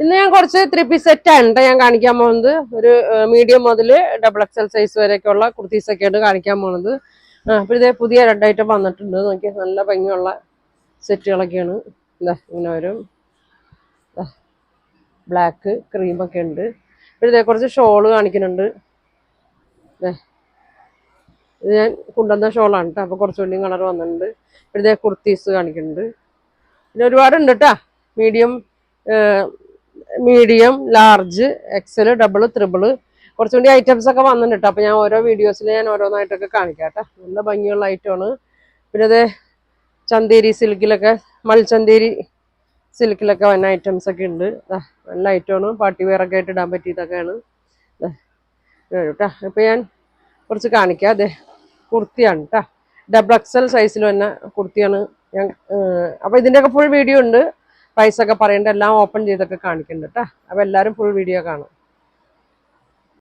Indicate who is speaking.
Speaker 1: ഇന്ന് ഞാൻ കുറച്ച് 3 പീസ് സെറ്റാണ് കേട്ടോ ഞാൻ കാണിക്കാൻ പോകുന്നത്. ഒരു മീഡിയം മുതൽ XXL സൈസ് വരെയൊക്കെയുള്ള കുർത്തീസൊക്കെയാണ് കാണിക്കാൻ പോകുന്നത്. അപ്പോൾ ഇതേ പുതിയ 2 ഐറ്റം വന്നിട്ടുണ്ട്. നോക്കിയാൽ നല്ല ഭംഗിയുള്ള സെറ്റുകളൊക്കെയാണ്. ഇതാ ഇങ്ങനെ വരും. ബ്ലാക്ക് ക്രീമൊക്കെ ഉണ്ട്. അപ്പോൾ ഇതേ കുറച്ച് ഷോള് കാണിക്കുന്നുണ്ട്. ഇത് ഞാൻ കൊണ്ടുവന്ന ഷോളാണ് കേട്ടോ. അപ്പോൾ കുറച്ചുകൂടി കളർ വന്നിട്ടുണ്ട്. ഇതേ കുർത്തീസ് കാണിക്കുന്നുണ്ട്. പിന്നെ ഒരുപാടുണ്ട് കേട്ടോ. Medium large XL double triple കുറച്ചുകൂടി ഐറ്റംസ് ഒക്കെ വന്നിട്ടുണ്ട് കേട്ടോ. അപ്പോൾ ഞാൻ ഓരോ വീഡിയോസിൽ ഞാൻ ഓരോന്നായിട്ടൊക്കെ കാണിക്കാം കേട്ടോ. നല്ല ഭംഗിയുള്ള ഐറ്റമാണ്. പിന്നെ അത് ചന്തേരി സിൽക്കിലൊക്കെ മൽച്ചന്തേരി സിൽക്കിലൊക്കെ വന്ന ഐറ്റംസ് ഒക്കെ ഉണ്ട്. നല്ല ഐറ്റമാണ്. പാർട്ടി വെയറൊക്കെ ആയിട്ട് ഇടാൻ പറ്റിയതൊക്കെയാണ് കേട്ടോ. ഇപ്പോൾ ഞാൻ കുറച്ച് കാണിക്കാം. അതെ കുർത്തിയാണ് കേട്ടോ. XXL സൈസിൽ വന്ന കുർത്തിയാണ് ഞാൻ. അപ്പോൾ ഇതിൻ്റെയൊക്കെ ഫുൾ വീഡിയോ ഉണ്ട്. പ്രൈസൊക്കെ പറയേണ്ട എല്ലാം ഓപ്പൺ ചെയ്തൊക്കെ കാണിക്കുന്നുണ്ട് കേട്ടോ. അപ്പോൾ എല്ലാവരും ഫുൾ വീഡിയോ കാണും.